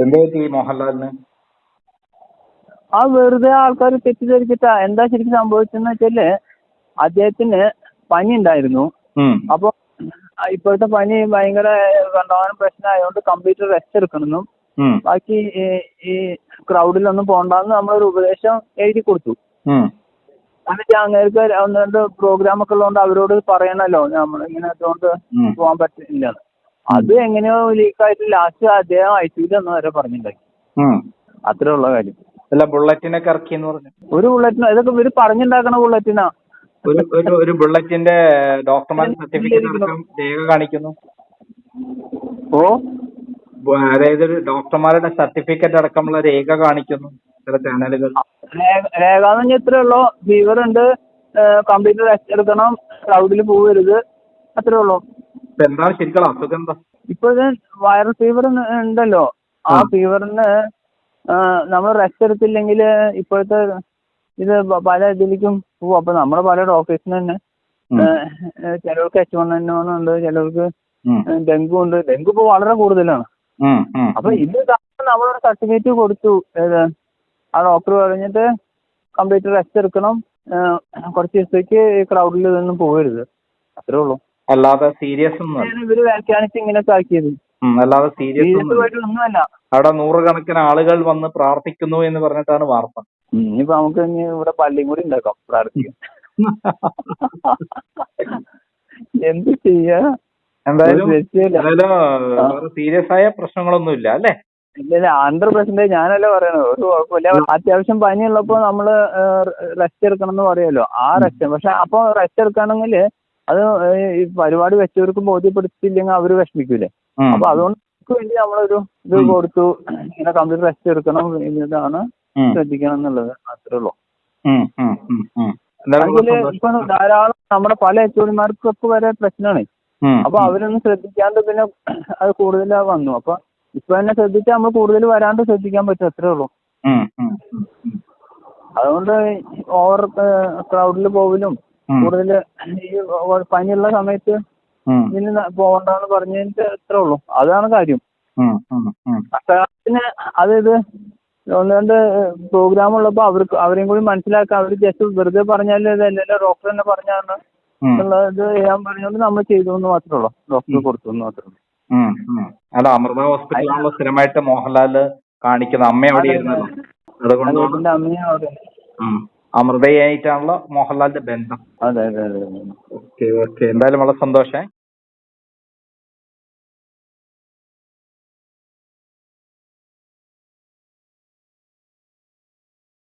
എന്താ പറ്റി മോഹൻലാലിന്? ആ വെറുതെ ആൾക്കാർ തെറ്റിദ്ധരിച്ചിട്ടാ. എന്താ ശരിക്കും സംഭവിച്ചെന്ന് വെച്ചാല് അദ്ദേഹത്തിന് പനി ഉണ്ടായിരുന്നു. അപ്പൊ ഇപ്പോഴത്തെ പനി ഭയങ്കര കണ്ടമാനം പ്രശ്നമായതുകൊണ്ട് കംപ്ലീറ്റ് റെസ്റ്റ് എടുക്കണമെന്നും ബാക്കി ഈ ക്രൗഡിലൊന്നും പോണ്ടെന്ന് നമ്മളൊരു ഉപദേശം എഴുതി കൊടുത്തു. എന്നിട്ട് അങ്ങേർക്ക് ഒന്ന് രണ്ട് പ്രോഗ്രാം ഒക്കെ ഉള്ളതുകൊണ്ട് അവരോട് പറയണല്ലോ നമ്മളിങ്ങനെ അതുകൊണ്ട് പോകാൻ പറ്റില്ല. അത് എങ്ങനെയോ ലീക്കായിട്ട് ലാസ്റ്റ് അദ്ദേഹം ഐസിയിൽ ഒന്ന് വരെ പറഞ്ഞിട്ടുണ്ടായി. അത്രേ ഉള്ള കാര്യം. അല്ല, ബുള്ളറ്റിനൊക്കെ ഇറക്കിയെന്ന് പറഞ്ഞു. ഒരു ബുള്ളറ്റിനോ ഇതൊക്കെ ഇവര് പറഞ്ഞുണ്ടാക്കണ ബുള്ളറ്റിനാ. ഒരു ബുള്ളറ്റിന്റെ ഡോക്ടർമാരുടെ സർട്ടിഫിക്കറ്റ് അടക്കം രേഖ കാണിക്കുന്നു. അതായത് ഒരു ഡോക്ടർമാരുടെ സർട്ടിഫിക്കറ്റ് അടക്കമുള്ള രേഖ കാണിക്കുന്നു ചില ചാനലുകൾ. രേഖ എന്ന് പറഞ്ഞാൽ ഇത്രേ ഉള്ളൂ. ഫീവർ ഉണ്ട്, കംപ്ലീറ്റ് റെസ്റ്റ് എടുക്കണം, ക്രൗഡിൽ പോകരുത്, അത്രേ ഉള്ളൂ. എന്താണ് ശരിക്കുള്ള അസുഖം? എന്താ ഇപ്പൊ ഇത് വൈറൽ ഫീവർ ഉണ്ടല്ലോ, ആ ഫീവറിന് നമ്മൾ റെസ്റ്റ് എടുത്തില്ലെങ്കിൽ ഇപ്പോഴത്തെ ഇത് പല ഇതിലേക്കും പോവും. അപ്പൊ നമ്മുടെ പല ഡോക്ടേഴ്സിന് തന്നെ ചിലർക്ക് H1N1 ഉണ്ട്, ചിലർക്ക് ഡെങ്കു ഉണ്ട്. ഡെങ്കു ഇപ്പൊ വളരെ കൂടുതലാണ്. അപ്പൊ ഇത് നമ്മളൊരു സർട്ടിഫിക്കറ്റ് കൊടുത്തു. ആ ഡോക്ടർ പറഞ്ഞിട്ട് കംപ്ലീറ്റ് റെസ്റ്റ് എടുക്കണം, കുറച്ച് ദിവസത്തേക്ക് ക്രൗഡിൽ ഇതൊന്നും പോകരുത്, അത്രേ ഉള്ളൂ. അല്ലാതെ സീരിയസ് ഇവര് വ്യാഖ്യാനിച്ച് ഇങ്ങനെയൊക്കെ ആക്കിയത്. അല്ലാതെ സീരിയസ് ഒന്നുമല്ല. അവിടെ നൂറുകണക്കിന് ആളുകൾ വന്ന് പ്രാർത്ഥിക്കുന്നു എന്ന് പറഞ്ഞിട്ടാണ് വാർത്ത. ഇനിയിപ്പോ നമുക്ക് ഇവിടെ പള്ളിയും കൂടി ഉണ്ടാക്കാം പ്രാർത്ഥിക്കാം. എന്ത് ചെയ്യാ? എന്തായാലും സീരിയസ് ആയ പ്രശ്നങ്ങളൊന്നും ഇല്ല അല്ലേ? ഇല്ല, 100% ഞാനല്ലേ പറയണത്. ഒരു കുഴപ്പമില്ല. അത്യാവശ്യം പനിയുള്ളപ്പോ നമ്മള് റെസ്റ്റ് എടുക്കണം എന്ന് പറയുമല്ലോ, ആ റെസ്റ്റ്. പക്ഷെ അപ്പൊ റെസ്റ്റ് എടുക്കണമെങ്കിൽ അത് ഈ പരിപാടി വെച്ചവർക്ക് ബോധ്യപ്പെടുത്തിയില്ലെങ്കിൽ അവര് വിഷമിക്കൂലേ. അപ്പൊ അതുകൊണ്ട് വേണ്ടി നമ്മളൊരു ഇത് കൊടുത്തു, ഇങ്ങനെ കംപ്ലീറ്റ് റെസ്റ്റ് എടുക്കണം, ഇതാണ് ശ്രദ്ധിക്കണം എന്നുള്ളത്, അത്രേ ഉള്ളൂ. ഇപ്പൊ ധാരാളം നമ്മുടെ പല HODമാർക്കൊക്കെ വരെ പ്രശ്നമാണ്. അപ്പൊ അവരൊന്നും ശ്രദ്ധിക്കാണ്ട് പിന്നെ അത് കൂടുതൽ വന്നു. അപ്പൊ ഇപ്പൊ തന്നെ ശ്രദ്ധിച്ചാൽ നമ്മൾ കൂടുതൽ വരാണ്ട് ശ്രദ്ധിക്കാൻ പറ്റും, അത്രേ ഉള്ളൂ. അതുകൊണ്ട് ഓവർ ക്രൗഡിൽ പോകലും കൂടുതൽ ഈ പനിയുള്ള സമയത്ത് ഇതിന് പോകണ്ടെന്ന് പറഞ്ഞതിന്റെ അത്രേ ഉള്ളൂ. അതാണ് കാര്യം. അക്കാര്യത്തിന് അതായത് ഒന്ന് രണ്ട് പ്രോഗ്രാം ഉള്ളപ്പോ അവരെയും കൂടി മനസ്സിലാക്കാൻ അവർ ജസ്റ്റ് വെറുതെ പറഞ്ഞാൽ ഇതല്ലല്ലോ ഡോക്ടർ തന്നെ പറഞ്ഞാണ് ഉള്ളത് ചെയ്യാൻ പറഞ്ഞുകൊണ്ട് നമ്മൾ ചെയ്തു എന്ന് മാത്രമേ ഉള്ളൂ, ഡോക്ടർ കൊടുത്തു എന്ന് മാത്രമേ ഉള്ളൂ. അല്ല, അമൃത ഹോസ്പിറ്റലാണല്ലോ സ്ഥിരമായിട്ട് മോഹൻലാല് കാണിക്കുന്നത്. അമ്മ അവിടെ ഇരുന്നല്ലോ, അതുകൊണ്ട് അമ്മയും അവിടെ അമൃതയായിട്ടാണല്ലോ മോഹൻലാലിന്റെ ബന്ധം. അതെ. ഓക്കെ. എന്തായാലും വളരെ സന്തോഷം.